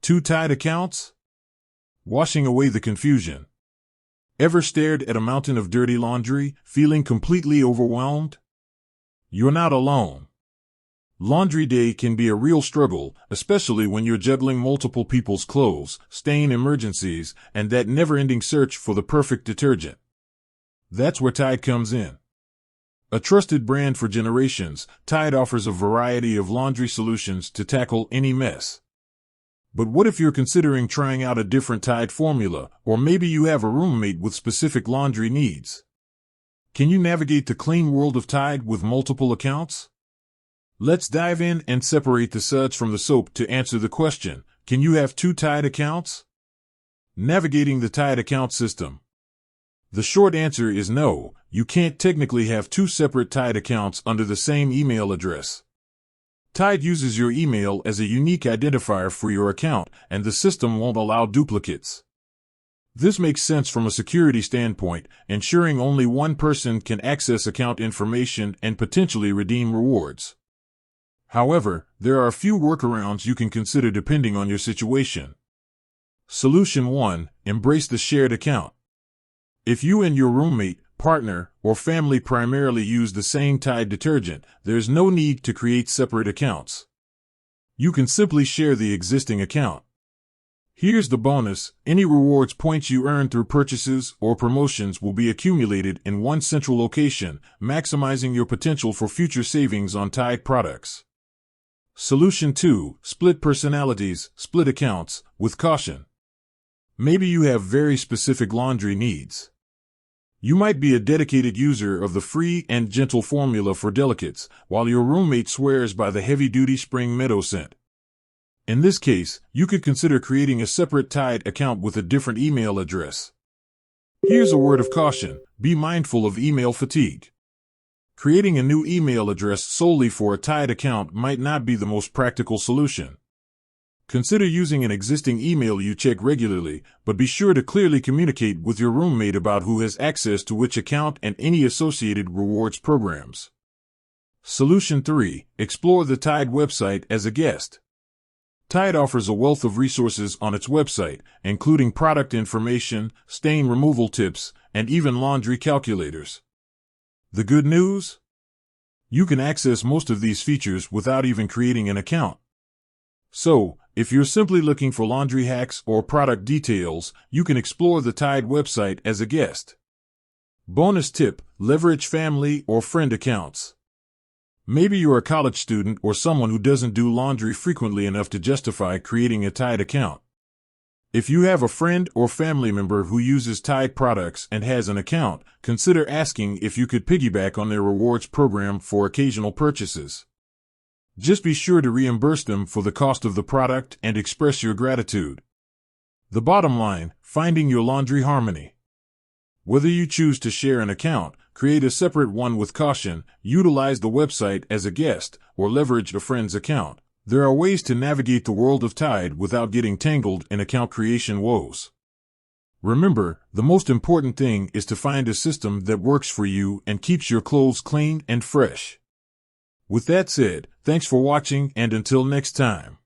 Two Tide accounts? Washing away the confusion. Ever stared at a mountain of dirty laundry, feeling completely overwhelmed? You're not alone. Laundry day can be a real struggle, especially when you're juggling multiple people's clothes, stain emergencies, and that never-ending search for the perfect detergent. That's where Tide comes in. A trusted brand for generations, Tide offers a variety of laundry solutions to tackle any mess. But what if you're considering trying out a different Tide formula, or maybe you have a roommate with specific laundry needs? Can you navigate the clean world of Tide with multiple accounts? Let's dive in and separate the suds from the soap to answer the question, can you have two Tide accounts? Navigating the Tide account system. The short answer is no, you can't technically have two separate Tide accounts under the same email address. Tide uses your email as a unique identifier for your account, and the system won't allow duplicates. This makes sense from a security standpoint, ensuring only one person can access account information and potentially redeem rewards. However, there are a few workarounds you can consider depending on your situation. Solution 1. Embrace the shared account. If you and your roommate, partner, or family primarily use the same Tide detergent, there's no need to create separate accounts. You can simply share the existing account. Here's the bonus: any rewards points you earn through purchases or promotions will be accumulated in one central location, maximizing your potential for future savings on Tide products. Solution 2. Split personalities, split accounts, with caution. Maybe you have very specific laundry needs. You might be a dedicated user of the free and gentle formula for delicates, while your roommate swears by the heavy-duty spring meadow scent. In this case, you could consider creating a separate Tide account with a different email address. Here's a word of caution: be mindful of email fatigue. Creating a new email address solely for a Tide account might not be the most practical solution. Consider using an existing email you check regularly, but be sure to clearly communicate with your roommate about who has access to which account and any associated rewards programs. Solution 3. Explore the Tide website as a guest. Tide offers a wealth of resources on its website, including product information, stain removal tips, and even laundry calculators. The good news? You can access most of these features without even creating an account. So, if you're simply looking for laundry hacks or product details, you can explore the Tide website as a guest. Bonus tip: leverage family or friend accounts. Maybe you're a college student or someone who doesn't do laundry frequently enough to justify creating a Tide account. If you have a friend or family member who uses Tide products and has an account, consider asking if you could piggyback on their rewards program for occasional purchases. Just be sure to reimburse them for the cost of the product and express your gratitude. The bottom line: finding your laundry harmony. Whether you choose to share an account, create a separate one with caution, utilize the website as a guest, or leverage a friend's account, there are ways to navigate the world of Tide without getting tangled in account creation woes. Remember, the most important thing is to find a system that works for you and keeps your clothes clean and fresh. With that said, thanks for watching, and until next time.